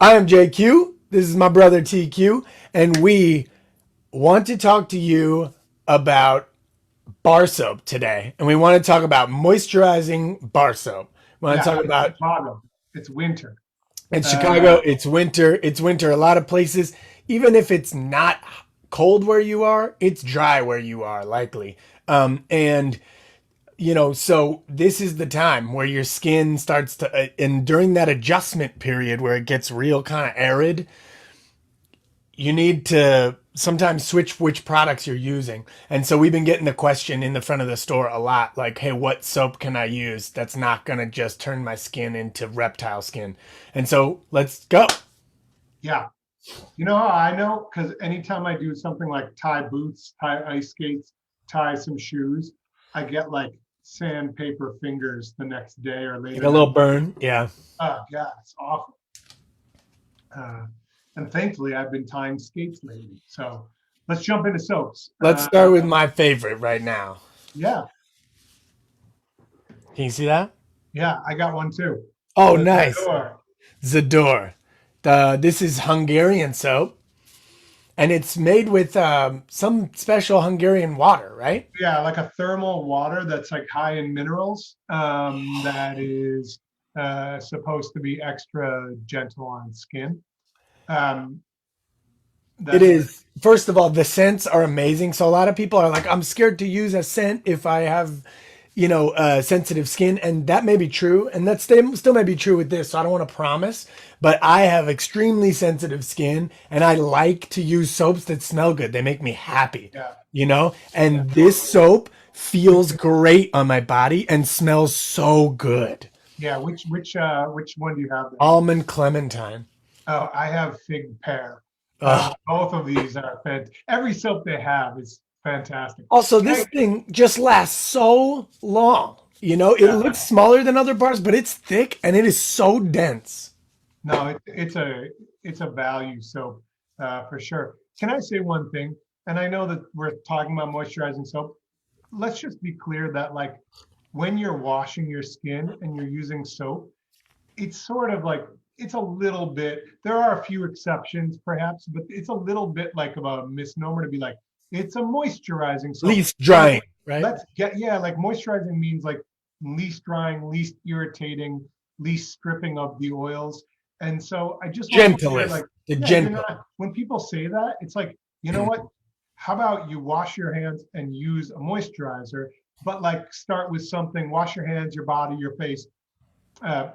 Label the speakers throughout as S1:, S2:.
S1: I am JQ. This is my brother TQ, and we want to talk to you about bar soap today. And we want to talk about moisturizing bar soap. We want to
S2: Yeah,
S1: talk
S2: it's
S1: about
S2: Chicago. It's winter.
S1: in Chicago,
S2: Uh,
S1: it's winter. It's winter. A lot of places, even if it's not cold where you are, it's dry where you are, likely. And so this is the time where your skin starts to, and during that adjustment period where it gets real kind of arid, you need to sometimes switch which products you're using. And so we've been getting the question in the front of the store a lot like, hey, what soap can I use that's not going to just turn my skin into reptile skin? And so let's go.
S2: yeah. You know how I know? Because anytime I do something like tie boots, tie ice skates, tie some shoes, I get like sandpaper fingers the next day or
S1: Like
S2: later
S1: a
S2: that.
S1: little burn. Yeah.
S2: Oh, yeah, it's awful. Uh, and thankfully, I've been tying skates lately. So let's jump into soaps.
S1: Let's start with my favorite right now.
S2: Yeah,
S1: Can you see that?
S2: yeah, I got one too.
S1: Oh,
S2: The
S1: nice.
S2: door.
S1: Zador. This is Hungarian soap, and it's made with some special Hungarian water, right?
S2: Yeah, like a thermal water that's like high in minerals. That is supposed to be extra gentle on skin. Um,
S1: It
S2: that's
S1: is. First of all, the scents are amazing. So a lot of people are like, I'm scared to use a scent if I have, sensitive skin, and that may be true, and that still may be true with this. So I don't want to promise, but I have extremely sensitive skin, and I like to use soaps that smell good. They make me happy,
S2: yeah, yeah,
S1: and this soap feels great on my body and smells so good.
S2: yeah. Which one do you have there?
S1: Almond clementine.
S2: Oh, I have fig pear.
S1: Ugh.
S2: Both of these are fantastic. Every soap they have is fantastic.
S1: Also,
S2: Can
S1: this
S2: I?
S1: thing just lasts so long. It
S2: Yeah,
S1: looks smaller than other bars, but it's thick and it is so dense.
S2: no, it's a value soap for sure. Can I say one thing? And I know that we're talking about moisturizing soap. Let's just be clear that like when you're washing your skin and you're using soap, it's sort of like it's a little bit, there are a few exceptions perhaps, but it's a little bit like of a misnomer to be like, it's a moisturizing soap.
S1: Least
S2: Like,
S1: drying, right?
S2: let's get, yeah, like moisturizing means like least drying, least irritating, least stripping of the oils. And so I just want to be clear,
S1: Gentlest.
S2: like,
S1: The
S2: yeah, you're
S1: gentle.
S2: not, when people say that, it's like, you know what? How about you wash your hands and use a moisturizer, but like start with something, wash your hands, your body, your face,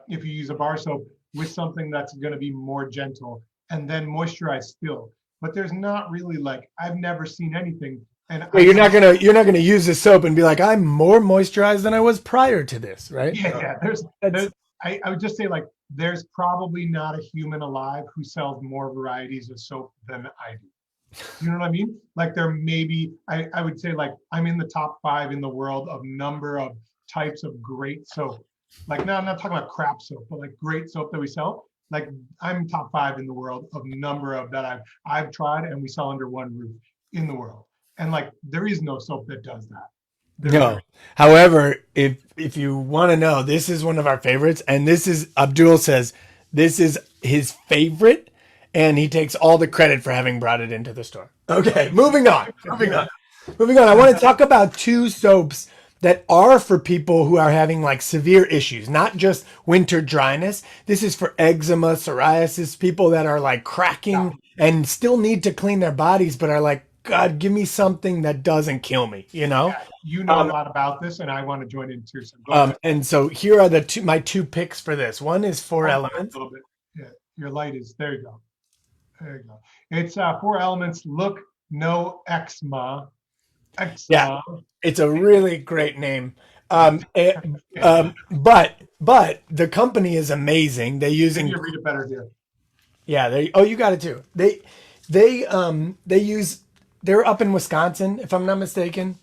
S2: if you use a bar soap with something that's going to be more gentle and then moisturize still. But there's not really like I've never seen anything. And
S1: Yeah,
S2: I
S1: you're
S2: say,
S1: not gonna use this soap and be like, I'm more moisturized than I was prior to this, right?
S2: yeah, yeah.
S1: That's
S2: There's I would just say like there's probably not a human alive who sells more varieties of soap than I do. You know what I mean? Like there may be, I would say like I'm in the top five in the world of number of types of great soap. Like now I'm not talking about crap soap, but like great soap that we sell. Like I'm top five in the world of number of that I've tried and we sell under one roof in the world. And like there is no soap that does that. There.
S1: no. However, if you want to know, this is one of our favorites, and this is Abdul says this is his favorite, and he takes all the credit for having brought it into the store. Okay, moving on. Moving on. Moving on. I want to talk about two soaps that are for people who are having like severe issues, not just winter dryness. This is for eczema, psoriasis, people that are like
S2: Yeah,
S1: cracking and still need to clean their bodies, but are like, God, give me something that doesn't kill me, you know?
S2: yeah. You know a
S1: Um,
S2: lot about this, and I want to join in too. So go ahead.
S1: and so here are my two picks for this. One is Four
S2: Hold on
S1: Elements.
S2: a little bit. Yeah, your light is there. You go. There you go. It's four elements. Look, no eczema.
S1: Yeah,
S2: Eczema.
S1: it's a really great name.
S2: Yeah.
S1: But the company is amazing. They
S2: Maybe
S1: using
S2: you read it better here.
S1: yeah, they oh you got it too. They use they're up in Wisconsin, if I'm not mistaken.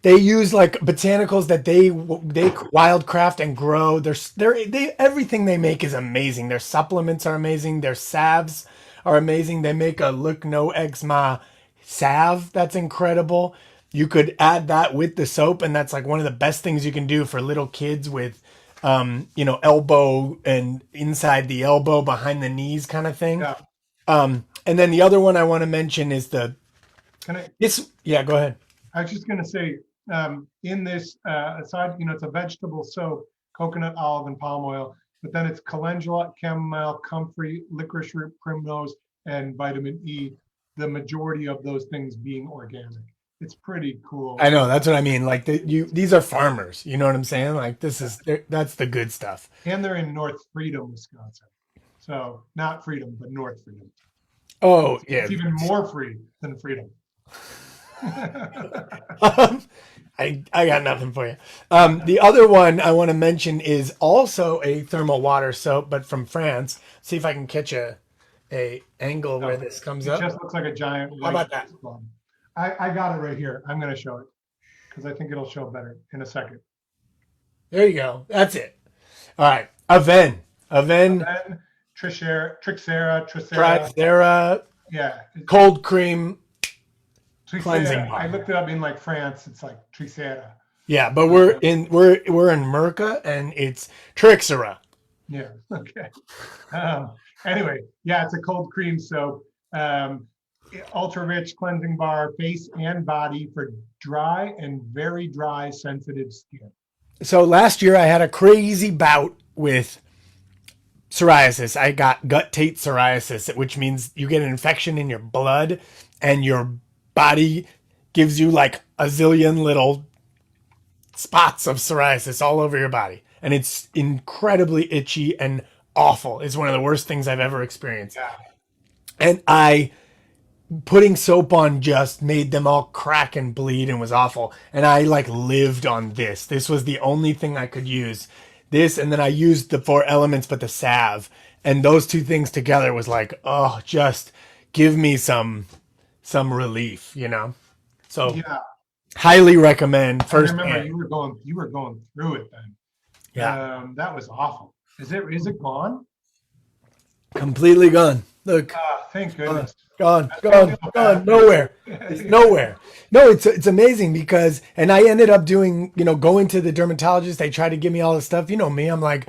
S1: They use like botanicals that they wildcraft and grow. They everything they make is amazing. Their supplements are amazing. Their salves are amazing. They make a look no eczema salve that's incredible. You could add that with the soap, and that's like one of the best things you can do for little kids with elbow and inside the elbow, behind the knees kind of thing.
S2: Yeah.
S1: And then the other one I want to mention is
S2: Can I?
S1: yeah, go ahead.
S2: I was just going to say, in this, aside, it's a vegetable soap, coconut, olive, and palm oil, but then it's calendula, chamomile, comfrey, licorice root, primrose, and vitamin E. The majority of those things being organic. It's pretty cool.
S1: I know, that's what I mean. Like these are farmers. You know what I'm saying? Like that's the good stuff.
S2: And they're in North Freedom, Wisconsin. So not Freedom, but North Freedom. So
S1: Oh
S2: it's,
S1: yeah.
S2: it's even more free than Freedom.
S1: I got nothing for you. The other one I want to mention is also a thermal water soap, but from France. See if I can catch a angle where this comes
S2: It
S1: up.
S2: just looks like a giant
S1: How
S2: white
S1: about that?
S2: club. I got it right here. I'm going to show it because I think it'll show better in a second.
S1: There you go. That's it. All right. Aven,
S2: Then Tricera,
S1: Tricera,
S2: yeah,
S1: cold cream cleansing
S2: Tricera. I
S1: bar.
S2: looked it up in like France. It's like Tricera.
S1: Yeah, but we're in Merca and it's Trixera.
S2: Yeah. Okay. Anyway, yeah, it's a cold cream soap. Ultra rich cleansing bar, face and body for dry and very dry, sensitive skin.
S1: So last year I had a crazy bout with psoriasis. I got gut tape psoriasis, which means you get an infection in your blood and your body gives you like a zillion little spots of psoriasis all over your body. And it's incredibly itchy and awful. It's one of the worst things I've ever experienced.
S2: Yeah.
S1: And I putting soap on just made them all crack and bleed and was awful. And I like lived on this. This was the only thing I could use. This and then I used the four elements, but the salve. And those two things together was like, oh, just give me some relief. So
S2: Yeah.
S1: highly recommend
S2: I
S1: first
S2: remember
S1: hand.
S2: you were going through it then.
S1: Yeah.
S2: That was awful. Is it gone?
S1: Completely gone. Look,
S2: Thank goodness.
S1: gone,
S2: That's gonna feel bad.
S1: nowhere. It's nowhere. No, it's amazing because, and I ended up doing, going to the dermatologist. They tried to give me all this stuff. You know me, I'm like,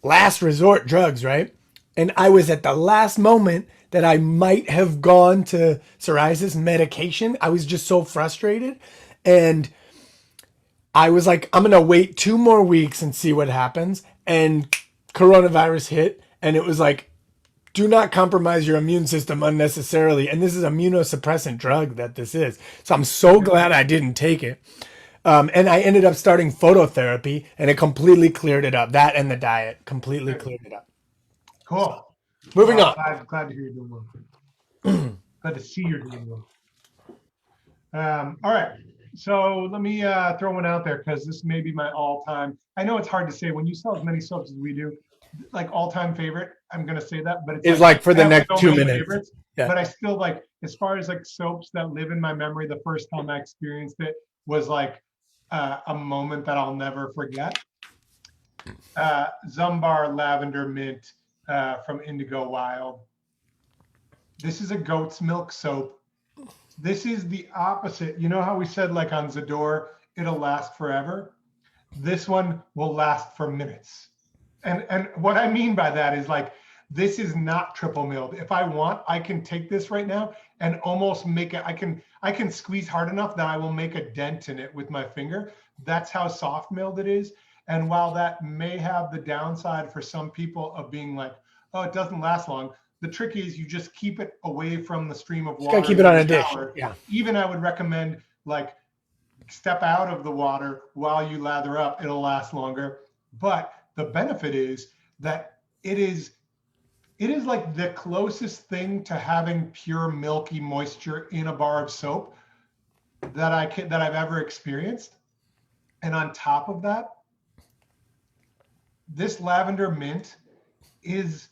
S1: last resort drugs, right? And I was at the last moment that I might have gone to psoriasis medication. I was just so frustrated. And I was like, I'm going to wait 2 more weeks and see what happens. And coronavirus hit. And it was like, do not compromise your immune system unnecessarily. And this is immunosuppressant drug that this is. So I'm so glad I didn't take it. And I ended up starting phototherapy and it completely cleared it up. That and the diet completely cleared it up.
S2: Cool.
S1: Moving
S2: Well,
S1: on.
S2: glad to hear you're doing well. Glad to see you're doing well. All right. So let me throw one out there because this may be my all-time. I know it's hard to say when you sell as many soaps as we do, like all-time favorite. I'm gonna say that, but
S1: It's like for the
S2: I have
S1: next
S2: so
S1: 2
S2: many
S1: minutes.
S2: favorites,
S1: Yeah.
S2: But I still like as far as like soaps that live in my memory. The first time I experienced it was like a moment that I'll never forget. Zumbar Lavender Mint from Indigo Wild. This is a goat's milk soap. This is the opposite. You know how we said like on Zador, it'll last forever? This one will last for minutes. And what I mean by that is like, this is not triple milled. If I want, I can take this right now and almost make it, I can squeeze hard enough that I will make a dent in it with my finger. That's how soft milled it is. And while that may have the downside for some people of being like, oh, it doesn't last long, the trick is you just keep it away from the stream of water.
S1: Gotta keep it on a dish. Yeah.
S2: Even I would recommend like step out of the water while you lather up, it'll last longer. But the benefit is that it is like the closest thing to having pure milky moisture in a bar of soap that I've ever experienced. And on top of that, this lavender mint is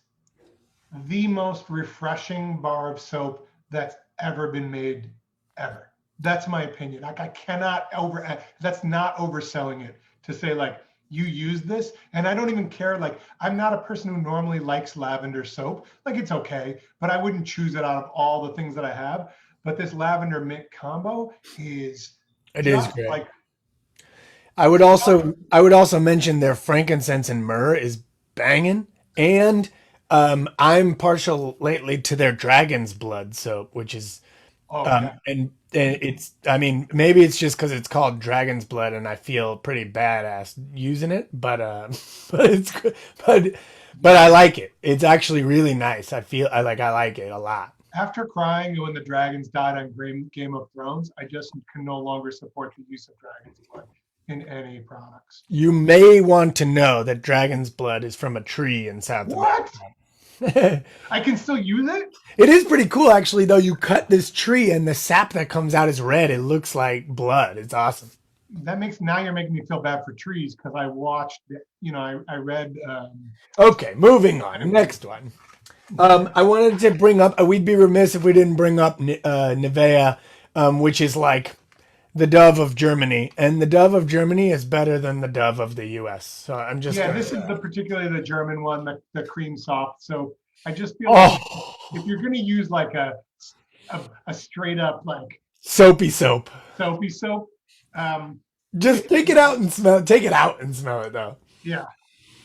S2: the most refreshing bar of soap that's ever been made ever. That's my opinion. Like I cannot that's not overselling it to say like you use this. And I don't even care. Like I'm not a person who normally likes lavender soap. Like it's okay, but I wouldn't choose it out of all the things that I have. But this lavender mint combo is
S1: It is great.
S2: like
S1: I would also mention their frankincense and myrrh is banging, and I'm partial lately to their dragon's blood soap, which is
S2: Oh yeah.
S1: and it's I mean maybe it's just because it's called dragon's blood and I feel pretty badass using it, but but it's good, but I like it. It's actually really nice. I like it a lot.
S2: After crying when the dragons died on Game of Thrones, I just can no longer support the use of dragon's blood in any products.
S1: You may want to know that dragon's blood is from a tree in South
S2: What?
S1: America.
S2: I can still use it?
S1: It is pretty cool, actually, though. You cut this tree and the sap that comes out is red. It looks like blood. It's awesome.
S2: That makes now you're making me feel bad for trees because I watched, I read.
S1: Okay, moving on. Next one. I wanted to bring up, we'd be remiss if we didn't bring up Nivea, which is like the Dove of Germany. And the Dove of Germany is better than the Dove of the US. So I'm just
S2: Yeah,
S1: gonna
S2: this is
S1: say.
S2: the particularly the German one, the cream soft. So I just feel like
S1: Oh,
S2: if you're going to use like a straight up like
S1: soapy soap.
S2: soapy soap, um,
S1: Just take it out and smell it. Take it out and smell it, though.
S2: yeah.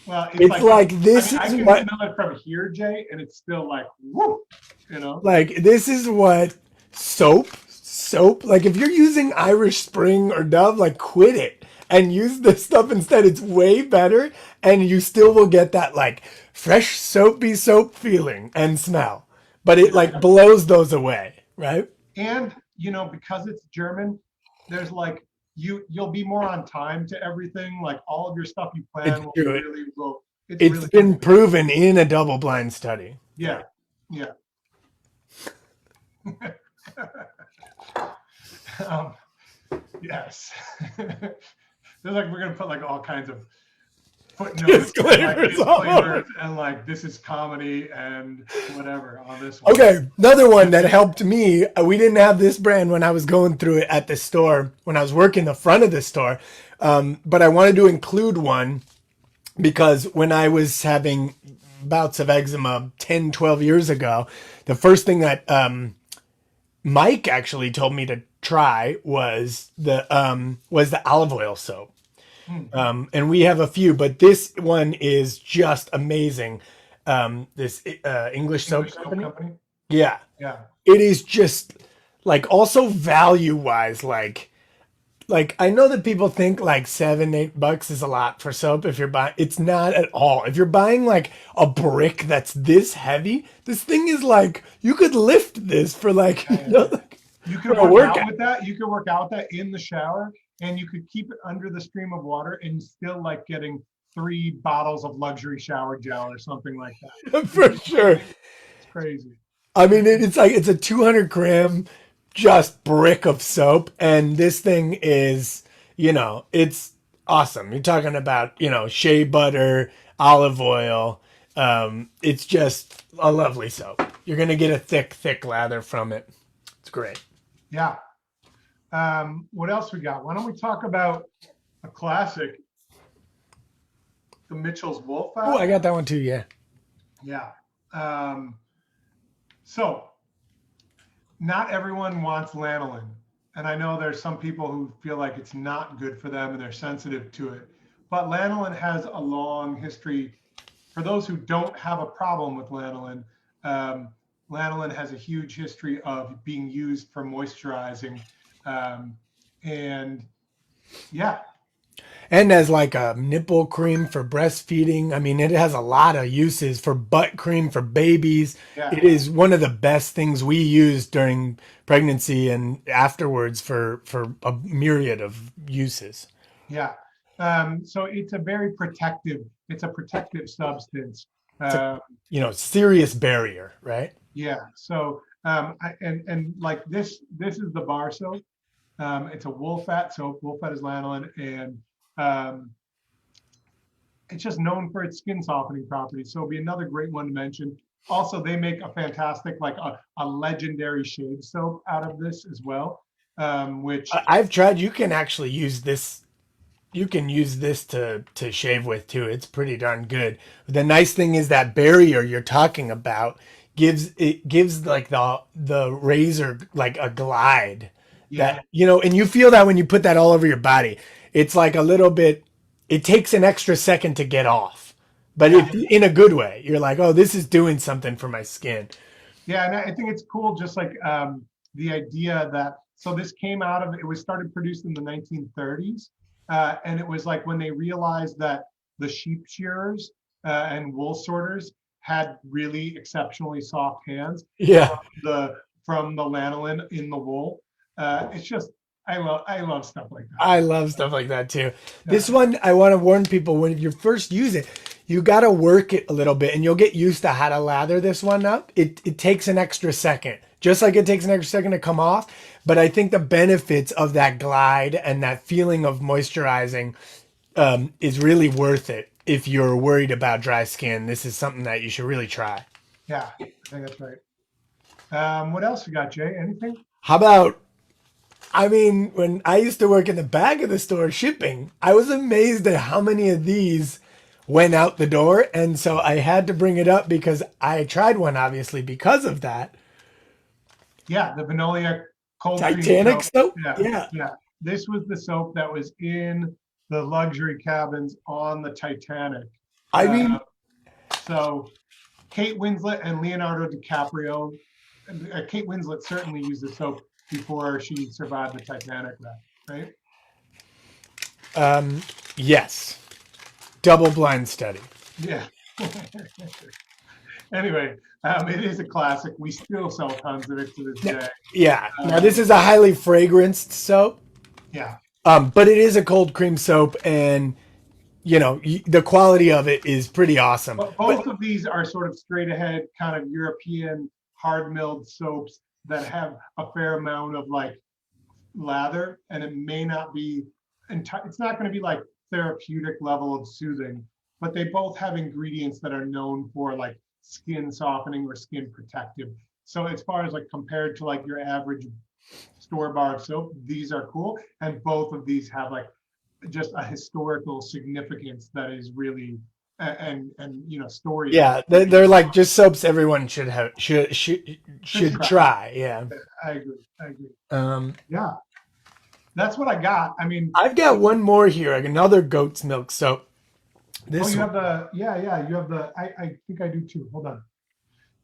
S2: Well, it's
S1: It's
S2: like
S1: like
S2: I
S1: this
S2: mean, I
S1: is
S2: can
S1: what
S2: smell it from here, Jay, and it's still like whoop, you know.
S1: like this is what soap like if you're using Irish Spring or Dove, like quit it and use this stuff instead. It's way better and you still will get that like fresh soapy soap feeling and smell, but it like blows those away, right?
S2: And because it's German, there's like you'll be more on time to everything. Like all of your stuff you
S1: It's
S2: plan will be
S1: true.
S2: really will. It's
S1: It's
S2: really
S1: been proven in a double blind study.
S2: yeah, yeah. um, yes. There's like we're gonna put like all kinds of footnotes, and, like
S1: Disclaimers all over.
S2: disclaimers, and like this is comedy and whatever on this one.
S1: Okay, another one that helped me. We didn't have this brand when I was going through it at the store when I was working the front of the store, but I wanted to include one because when I was having bouts of eczema 10, 12 years ago, the first thing that Mike actually told me to try was the olive oil soap. And we have a few, but this one is just amazing. This English soap
S2: English soap
S1: company.
S2: company.
S1: Yeah,
S2: Yeah.
S1: it is just like also value wise, like I know that people think like $7, $8 is a lot for soap if you're buying. It's not at all. If you're buying like a brick that's this heavy, this thing is like you could lift this for like like
S2: You
S1: for
S2: could
S1: a
S2: work out
S1: workout.
S2: with that. You could work out with that in the shower, and you could keep it under the stream of water, and still like getting 3 bottles of luxury shower gel or something like that.
S1: For sure.
S2: It's crazy.
S1: I mean, it's like it's a 200 gram just brick of soap, and this thing is, it's awesome. You're talking about, shea butter, olive oil. It's just a lovely soap. You're gonna get a thick, thick lather from it. It's great.
S2: Yeah. What else we got? Why don't we talk about a classic, the Mitchell's
S1: Oh, I
S2: Wolfhouse?
S1: got that one too. Yeah.
S2: Yeah. Um, so not everyone wants lanolin. And I know there's some people who feel like it's not good for them and they're sensitive to it. But lanolin has a long history. For those who don't have a problem with lanolin, um, lanolin has a huge history of being used for moisturizing. And yeah,
S1: And as like a nipple cream for breastfeeding. I mean, it has a lot of uses for butt cream for babies.
S2: yeah,
S1: It is one of the best things we use during pregnancy and afterwards for a myriad of uses.
S2: yeah. So it's a protective substance.
S1: It's a
S2: Uh,
S1: serious barrier, right?
S2: yeah. So and like this is the bar soap. It's a wool fat soap. Wool fat is lanolin, and um, it's just known for its skin softening properties. So it'll be another great one to mention. Also, they make a fantastic, like a legendary shave soap out of this as well, which
S1: I've tried. You can actually use this. You can use this to shave with too. It's pretty darn good. The nice thing is that barrier you're talking about gives like the razor like a glide
S2: yeah,
S1: that and you feel that when you put that all over your body. it's like a little bit, it takes an extra second to get off, but
S2: Yeah.
S1: in a good way. You're like, oh, this is doing something for my skin.
S2: Yeah, and I think it's cool, just like the idea that so this came out of it was started produced in the 1930s, and it was like when they realized that the sheep shearers and wool sorters had really exceptionally soft hands
S1: Yeah.
S2: from the from the lanolin in the wool. It's just I love stuff like that.
S1: I love stuff like that too. This
S2: Yeah,
S1: one, I want to warn people when you first use it, you got to work it a little bit and you'll get used to how to lather this one up. It takes an extra second, just like it takes an extra second to come off. But I think the benefits of that glide and that feeling of moisturizing is really worth it. If you're worried about dry skin, this is something that you should really try.
S2: yeah, I think that's right. What else we got, Jay? Anything?
S1: How about I mean, when I used to work in the back of the store shipping, I was amazed at how many of these went out the door. And so I had to bring it up because I tried one, obviously, because of that.
S2: Yeah, the Vinolia cold cream
S1: Titanic
S2: soap.
S1: soap?
S2: Yeah,
S1: Yeah.
S2: yeah. This was the soap that was in the luxury cabins on the Titanic.
S1: I
S2: Uh,
S1: mean,
S2: so Kate Winslet and Leonardo DiCaprio. Kate Winslet certainly used the soap before she survived the Titanic wreck, right?
S1: yes. Double blind study.
S2: Yeah. Anyway, it is a classic. We still sell tons of it to this day.
S1: Yeah. Now,
S2: Um,
S1: this is a highly fragranced soap,
S2: yeah.
S1: but it is a cold cream soap. And, the quality of it is pretty awesome.
S2: But
S1: But
S2: both of these are sort of straight ahead, kind of European hard milled soaps that have a fair amount of like lather, and it may not be, it's not going to be like therapeutic level of soothing, but they both have ingredients that are known for like skin softening or skin protective. So as far as like compared to like your average store bar soap, these are cool, and both of these have like just a historical significance that is really and storytelling.
S1: yeah, they're like just soaps everyone should have should
S2: Try.
S1: try. Yeah.
S2: I agree. I agree.
S1: Um,
S2: Yeah, that's what I got. I mean,
S1: I've got one more here, like another goat's milk soap.
S2: oh,
S1: This
S2: you
S1: one,
S2: have the you have the I think I do too. Hold on.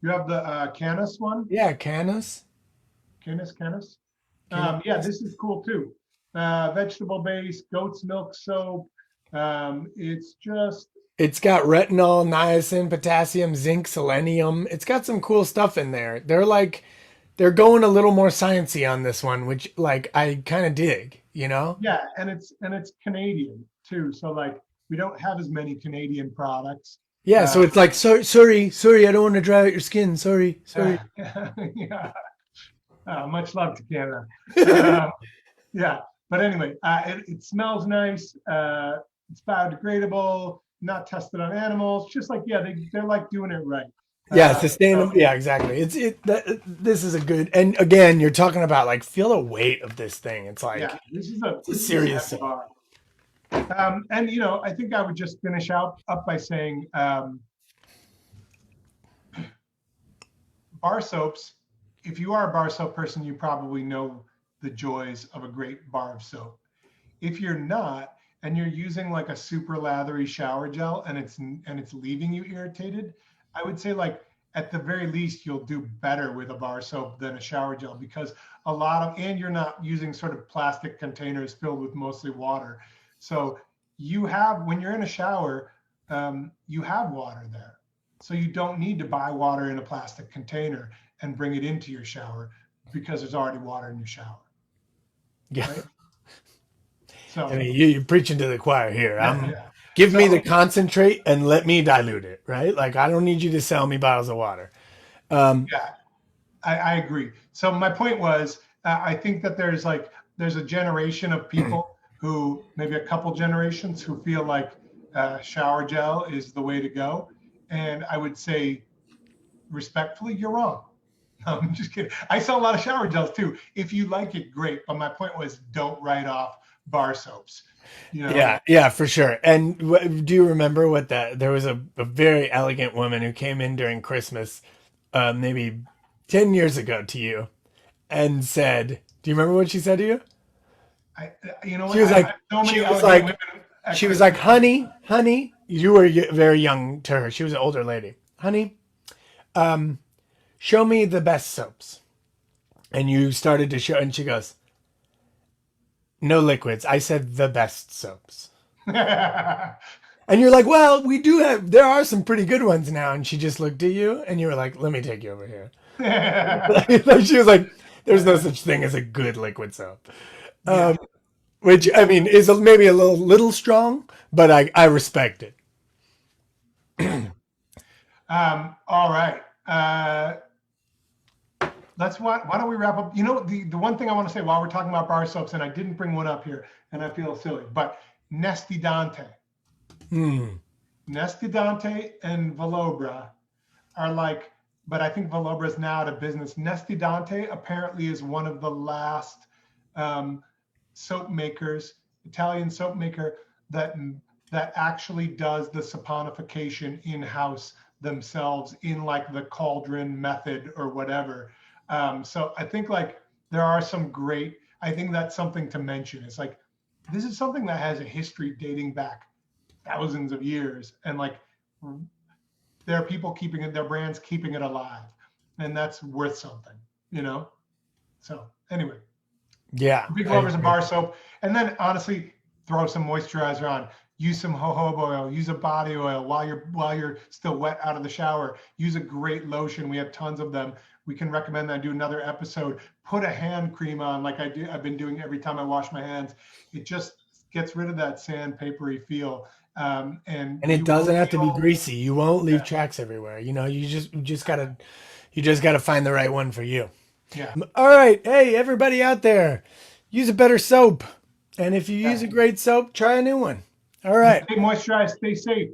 S2: You have the Canis one?
S1: yeah, Canis.
S2: Canis? Yeah,
S1: Canis.
S2: this is cool too. Vegetable based goat's milk soap. It's just
S1: It's got retinol, niacin, potassium, zinc, selenium. It's got some cool stuff in there. They're going a little more sciencey on this one, which like I kind of dig, you know?
S2: yeah, and it's Canadian too. So like we don't have as many Canadian products.
S1: Yeah,
S2: Uh,
S1: so it's like sorry, I don't want to dry out your skin. Sorry.
S2: yeah. Much love to Canada. Uh, yeah, but anyway, it smells nice. It's biodegradable, not tested on animals. Just like yeah, they're like doing it right.
S1: Yeah,
S2: So
S1: sustainable. Yeah, exactly. This is a good. And again, you're talking about like feel the weight of this thing. It's like
S2: yeah,
S1: it's a
S2: this is a
S1: serious
S2: heavy
S1: soap.
S2: bar. And I think I would just finish out up by saying bar soaps. If you are a bar soap person, you probably know the joys of a great bar of soap. If you're not, and you're using like a super lathery shower gel and it's leaving you irritated, I would say like at the very least you'll do better with a bar soap than a shower gel because and you're not using sort of plastic containers filled with mostly water. So when you're in a shower, you have water there. So you don't need to buy water in a plastic container and bring it into your shower because there's already water in your shower,
S1: Yeah,
S2: right?
S1: I
S2: So
S1: mean you're preaching to the choir here.
S2: yeah,
S1: I'm
S2: yeah.
S1: give me the
S2: So
S1: concentrate and let me dilute it. Right? Like I don't need you to sell me bottles of water.
S2: yeah, I agree. So my point was, I think that there's a generation of people who maybe a couple generations who feel like shower gel is the way to go, and I would say respectfully, you're wrong. No, I'm just kidding. I sell a lot of shower gels too. If you like it, great. But my point was, don't write off bar soaps. You know?
S1: Yeah, for sure. And do you remember what that? There was a very elegant woman who came in during Christmas, maybe 10 years ago to you, and said, "Do you remember what she said to you?"
S2: I, you know what?
S1: She was like,
S2: So
S1: she
S2: many
S1: was
S2: elegant
S1: like,
S2: women at
S1: she was like,
S2: Christmas.
S1: honey, you were very young to her. She was an older lady. Honey, show me the best soaps. And you started to show, and she goes, no liquids. I said the best soaps. And you're like, well, we do have, there are some pretty good ones now. And she just looked at you and you were like, let me take you over here. She was like, there's no such thing as a good liquid soap.
S2: Yeah.
S1: Which, I mean, is maybe a little strong, but I respect it.
S2: All right. Why don't we wrap up? The one thing I want to say while we're talking about bar soaps, and I didn't bring one up here, and I feel silly, but Nesti Dante. Nesti Dante and Velobra are like, but I think Velobra is now out of business. Nesti Dante apparently is one of the last soap makers, Italian soap maker that actually does the saponification in-house themselves in like the cauldron method or whatever. So I think like there are some great, I think that's something to mention. It's like, this is something that has a history dating back thousands of years. And like, there are people keeping it, their brands keeping it alive. And that's worth something, you know? So anyway,
S1: Yeah.
S2: big lovers of bar soap. And then honestly, throw some moisturizer on. Use some jojoba oil. Use a body oil while you're still wet out of the shower. Use a great lotion. We have tons of them. We can recommend that. Do another episode. Put a hand cream on, like I do. I've been doing every time I wash my hands. It just gets rid of that sandpapery feel. And
S1: And it
S2: you will
S1: doesn't have to be
S2: feel,
S1: greasy. You won't leave
S2: yeah,
S1: tracks everywhere. You know, you just gotta find the right one for you.
S2: yeah,
S1: All right. Hey, everybody out there, use a better soap. And if you
S2: yeah.
S1: use a great soap, try a new one. All right.
S2: Stay moisturized. Stay safe.